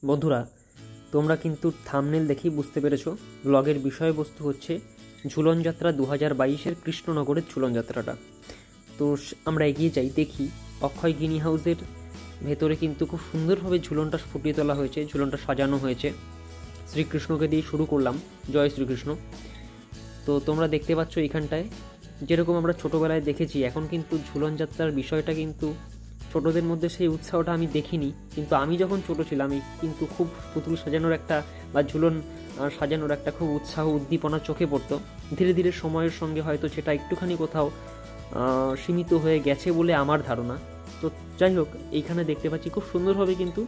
বন্ধুরা, তোমরা কিন্তু থাম্বনেল দেখেই বুঝতে পেরেছো ব্লগের বিষয়বস্তু হচ্ছে ঝুলন যাত্রা 2022-এর কৃষ্ণনগরের ঝুলন যাত্রাটা। তো আমরা এগিয়ে যাই, দেখি অক্ষয় গিনি হাউসের ভেতরে কিন্তু খুব সুন্দরভাবে ঝুলনটা ফুটিয়ে তোলা হয়েছে, ঝুলনটা সাজানো হয়েছে। শ্রীকৃষ্ণকে দিয়ে শুরু করলাম, জয় শ্রীকৃষ্ণ। তো তোমরা দেখতে পাচ্ছ এইখানটায় যেরকম আমরা ছোটোবেলায় দেখেছি, এখন কিন্তু ঝুলন যাত্রার বিষয়টা কিন্তু ছোটদের মধ্যে সেই উৎসাহটা আমি দেখিনি। কিন্তু আমি যখন ছোট ছিলাম কিন্তু খুব পুতুল সাজানোর একটা বা ঝুলন সাজানোর একটা খুব উৎসাহ উদ্দীপনা চোখে পড়তো। ধীরে ধীরে সময়ের সঙ্গে হয়তো সেটা একটুখানি কোথাও সীমিত হয়ে গেছে বলে আমার ধারণা। তো যাই হোক, এইখানে দেখতে পাচ্ছি খুব সুন্দরভাবে কিন্তু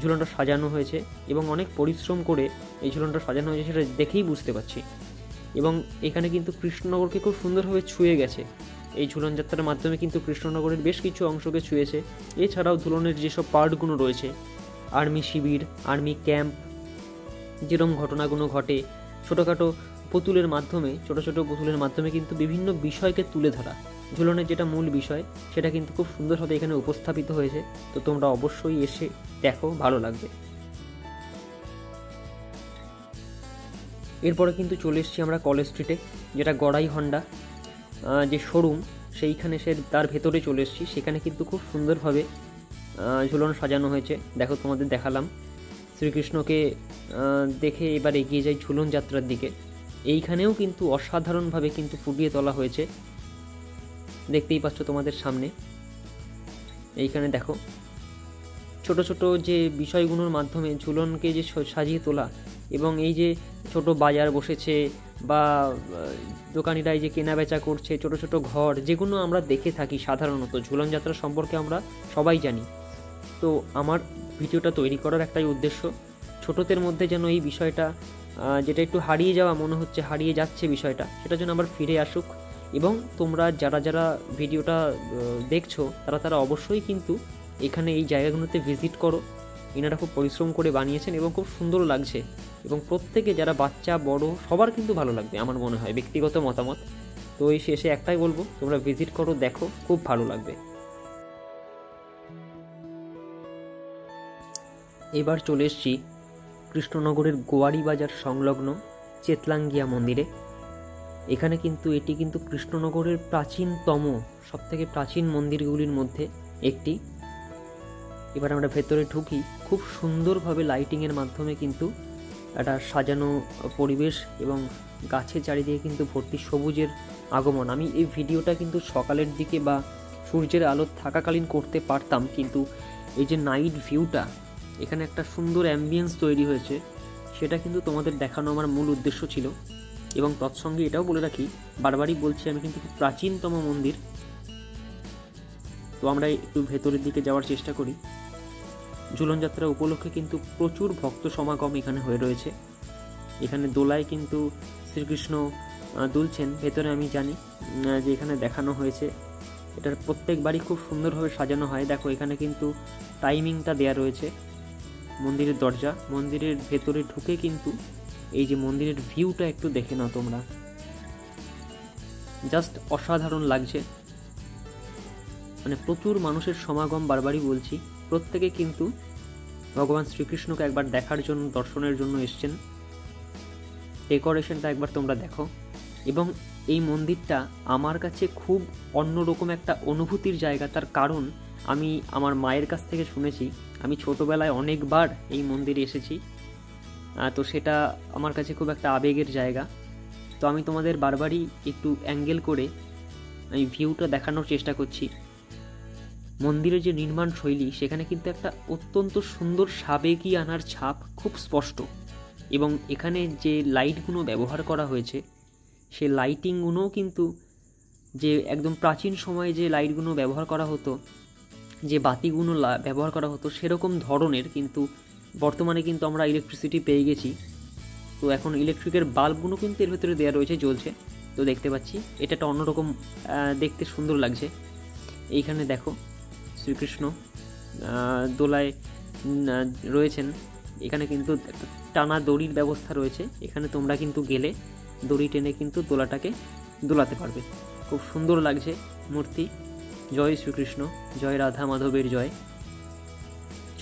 ঝুলনটা সাজানো হয়েছে এবং অনেক পরিশ্রম করে এই ঝুলনটা সাজানো হয়েছে, সেটা দেখেই বুঝতে পারছি। এবং এখানে কিন্তু কৃষ্ণনগরকে খুব সুন্দরভাবে ছুঁয়ে গেছে। এই ঝুলন যাত্রার মাধ্যমে কিন্তু কৃষ্ণনগরের বেশ কিছু অংশকে ছুঁয়েছে। এছাড়াও ঝুলনের যেসব পার্টগুলো রয়েছে, আর্মি শিবির, আর্মি ক্যাম্প, যেরকম ঘটনাগুলো ঘটে ছোটোখাটো পুতুলের মাধ্যমে, ছোটো ছোটো পুতুলের মাধ্যমে কিন্তু বিভিন্ন বিষয়কে তুলে ধরা, ঝুলনের যেটা মূল বিষয় সেটা কিন্তু খুব সুন্দরভাবে এখানে উপস্থাপিত হয়েছে। তো তোমরা অবশ্যই এসে দেখো, ভালো লাগবে। এরপরে কিন্তু চলে এসেছি আমরা কলেজ স্ট্রিটে, যেটা গড়াই হন্ডা যে শোরুম, সেইখানে তার ভেতরে চলে এসেছি। সেখানে কিন্তু খুব সুন্দরভাবে ঝুলন সাজানো হয়েছে। দেখো, তোমাদের দেখালাম। শ্রীকৃষ্ণকে দেখে এবার এগিয়ে যাই ঝুলন যাত্রার দিকে। এইখানেও কিন্তু অসাধারণভাবে কিন্তু ফুটিয়ে তোলা হয়েছে, দেখতেই পাচ্ছ তোমাদের সামনে। এইখানে দেখো ছোট ছোট যে বিষয়গুলোর মাধ্যমে ঝুলনকে যে সাজিয়ে তোলা, এবং এই যে ছোট বাজার বসেছে বা দোকানিরা এই যে কেনা বেচা করছে, ছোট ছোট ঘর, যেগুলো আমরা দেখে থাকি সাধারণত ঝুলন যাত্রা সম্পর্কে আমরা সবাই জানি। তো আমার ভিডিওটা তৈরি করার একটাই উদ্দেশ্য, ছোটদের মধ্যে যেন এই বিষয়টা যেটা একটু হারিয়ে যাওয়া মনে হচ্ছে, হারিয়ে যাচ্ছে বিষয়টা, সেটা যেন আবার ফিরে আসুক। এবং তোমরা যারা যারা ভিডিওটা দেখছো তারা অবশ্যই কিন্তু এখানে এই জায়গাগুলোতে ভিজিট করো। এনারা খুব পরিশ্রম করে বানিয়েছেন এবং খুব সুন্দর লাগছে, এবং প্রত্যেকে যারা বাচ্চা বড় সবার কিন্তু ভালো লাগবে আমার মনে হয়, ব্যক্তিগত মতামত। তো এই শেষে একটাই বলবো, তোমরা ভিজিট করো, দেখো, খুব ভালো লাগবে। এবার চলে এসেছি কৃষ্ণনগরের গোয়ারি বাজার সংলগ্ন চেতলাঙ্গিয়া মন্দিরে। এখানে কিন্তু এটি কিন্তু কৃষ্ণনগরের প্রাচীনতম, সবথেকে প্রাচীন মন্দিরগুলির মধ্যে একটি। এবার আমরা ভেতরে ঢুকি, খুব সুন্দরভাবে লাইটিংয়ের মাধ্যমে কিন্তু একটা সাজানো পরিবেশ এবং গাছের চারিদিকে কিন্তু ভর্তি সবুজের আগমন। আমি এই ভিডিওটা কিন্তু সকালের দিকে বা সূর্যের আলো থাকাকালীন করতে পারতাম, কিন্তু এই যে নাইট ভিউটা, এখানে একটা সুন্দর অ্যাম্বিয়েন্স তৈরি হয়েছে, সেটা কিন্তু তোমাদের দেখানো আমার মূল উদ্দেশ্য ছিল। এবং তৎসঙ্গে এটাও বলে রাখি, বারবারই বলছি, আমি কিন্তু খুব প্রাচীনতম মন্দির। তো আমরা একটু ভেতরের দিকে যাওয়ার চেষ্টা করি। ঝুলন যাত্রা উপলক্ষে কিন্তু প্রচুর ভক্ত সমাগম এখানে হয়ে রয়েছে। এখানে দোলায় কিন্তু শ্রীকৃষ্ণ দুলছেন ভেতরে, আমি জানি যে এখানে দেখানো হয়েছে। এটার প্রত্যেকবারই খুব সুন্দরভাবে সাজানো হয়। দেখো, এখানে কিন্তু টাইমিংটা দেয়া রয়েছে। মন্দিরের দরজা, মন্দিরের ভেতরে ঢুকে কিন্তু এই যে মন্দিরের ভিউটা একটু দেখে নাও তোমরা, জাস্ট অসাধারণ লাগছে। মানে প্রচুর মানুষের সমাগম, বারবারই বলছি, প্রত্যেকে কিন্তু ভগবান শ্রীকৃষ্ণকে একবার দেখার জন্য, দর্শনের জন্য এসছেন। ডেকোরেশনটা একবার তোমরা দেখো। এবং এই মন্দিরটা আমার কাছে খুব অন্যরকম একটা অনুভূতির জায়গা। তার কারণ আমি আমার মায়ের কাছ থেকে শুনেছি, আমি ছোটোবেলায় অনেকবার এই মন্দিরে এসেছি। তো সেটা আমার কাছে খুব একটা আবেগের জায়গা। তো আমি তোমাদের বারবারই একটু অ্যাঙ্গেল করে আমি ভিউটা দেখানোর চেষ্টা করছি। মন্দিরের যে নির্মাণ শৈলী, সেখানে কিন্তু একটা অত্যন্ত সুন্দর সাবেকি আনার ছাপ খুব স্পষ্ট। এবং এখানে যে লাইটগুলো ব্যবহার করা হয়েছে, সে লাইটিংগুলোও কিন্তু যে একদম প্রাচীন সময়ে যে লাইটগুলো ব্যবহার করা হতো, যে বাতিগুলো ব্যবহার করা হতো, সেরকম ধরনের কিন্তু বর্তমানে কিন্তু আমরা ইলেকট্রিসিটি পেয়ে গেছি। তো এখন ইলেকট্রিকের বাল্বগুলো কিন্তু এর ভেতরে দেওয়া রয়েছে, জ্বলছে। তো দেখতে পাচ্ছি এটা একটা অন্যরকম দেখতে সুন্দর লাগছে। এইখানে দেখো শ্রীকৃষ্ণ দোলায় রয়েছেন। এখানে কিন্তু টানা দড়ির ব্যবস্থা রয়েছে। এখানে তোমরা কিন্তু গেলে দড়ি টেনে কিন্তু দোলাটাকে দোলাতে পারবে। খুব সুন্দর লাগছে মূর্তি। জয় শ্রীকৃষ্ণ, জয় রাধা মাধবের জয়।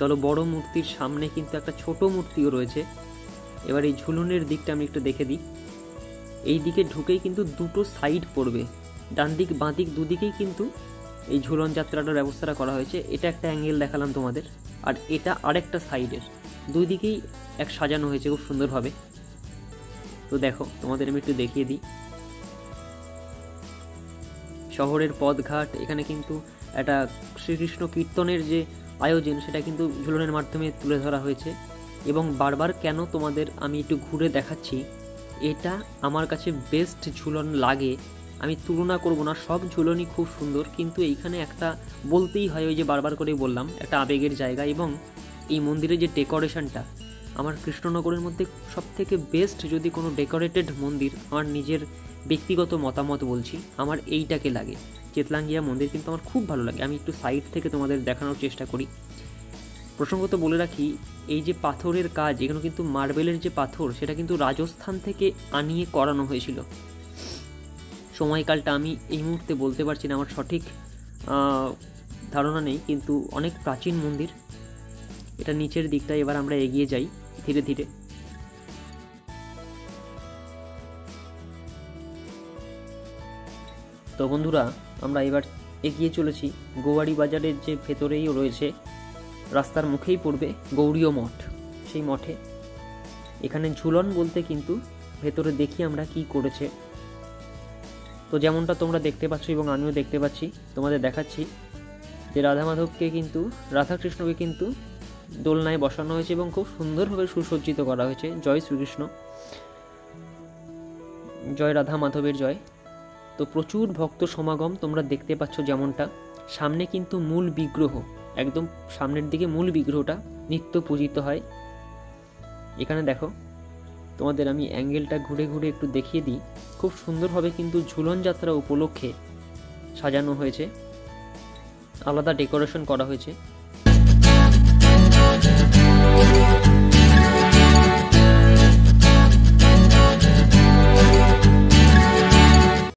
চলো, বড় মূর্তির সামনে কিন্তু একটা ছোট মূর্তিও রয়েছে। এবার এই ঝুলনের দিকটা আমি একটু দেখে দিই। এই দিকে ঢুকেই কিন্তু দুটো সাইড পড়বে, ডান দিক বাঁ দিক দুদিকেই কিন্তু এই ঝুলন যাত্রাটার ব্যবস্থাটা করা হয়েছে। এটা একটা অ্যাঙ্গেল দেখালাম তোমাদের, আর এটা আরেকটা সাইডের, দুই দিকেই এক সাজানো হয়েছে খুব সুন্দরভাবে। তো দেখো, তোমাদের আমি একটু দেখিয়ে দিই। শহরের পথঘাট, এখানে কিন্তু একটা শ্রীকৃষ্ণ কীর্তনের যে আয়োজন সেটা কিন্তু ঝুলনের মাধ্যমে তুলে ধরা হয়েছে। এবং বারবার কেন তোমাদের আমি একটু ঘুরে দেখাচ্ছি, এটা আমার কাছে বেস্ট ঝুলন লাগে, আমি তুলনা করব না, সব ঝুলনই খুব সুন্দর, কিন্তু এইখানে একটা বলতেই হয়, ওই যে বারবার করেই বললাম, একটা আবেগের জায়গা। এবং এই মন্দিরের যে ডেকোরেশনটা, আমার কৃষ্ণনগরের মধ্যে সবথেকে বেস্ট যদি কোনো ডেকোরেটেড মন্দির, আমার নিজের ব্যক্তিগত মতামত বলছি, আমার এইটাকে লাগে। চেতলাঙ্গিয়া মন্দির কিন্তু আমার খুব ভালো লাগে। আমি একটু সাইড থেকে তোমাদের দেখানোর চেষ্টা করি। প্রসঙ্গত বলে রাখি, এই যে পাথরের কাজ, এখানে কিন্তু মার্বেলের যে পাথর, সেটা কিন্তু রাজস্থান থেকে আনিয়ে করানো হয়েছিল। সময়কালটা আমি এই মুহূর্তে বলতে পারছি না, আমার সঠিক ধারণা নেই, কিন্তু অনেক প্রাচীন মন্দির। এটা নিচের দিকটা। এবার আমরা এগিয়ে যাই ধীরে ধীরে। তো বন্ধুরা, আমরা এবার এগিয়ে চলেছি গোয়াড়ি বাজারের যে ভেতরেই রয়েছে, রাস্তার মুখেই পড়বে গৌড়ীয় মঠ। সেই মঠে এখানে ঝুলন বলতে কিন্তু ভেতরে দেখি আমরা কি করেছে। তো যেমনটা তোমরা দেখতে পাচ্ছ এবং আমিও দেখতে পাচ্ছি, তোমাদের দেখাচ্ছি যে রাধা মাধবকে কিন্তু, রাধাকৃষ্ণকে কিন্তু দোলনায় বসানো হয়েছে এবং খুব সুন্দরভাবে সুসজ্জিত করা হয়েছে। জয় শ্রীকৃষ্ণ, জয় রাধা মাধবের জয়। তো প্রচুর ভক্ত সমাগম তোমরা দেখতে পাচ্ছ। যেমনটা সামনে কিন্তু মূল বিগ্রহ, একদম সামনের দিকে মূল বিগ্রহটা নিত্য পূজিত হয়। এখানে দেখো, তোমাদের আমি অ্যাঙ্গেলটা ঘুরে ঘুরে একটু দেখিয়ে দিই। খুব সুন্দরভাবে কিন্তু ঝুলন যাত্রা উপলক্ষে সাজানো হয়েছে, আলাদা ডেকোরেশন করা হয়েছে।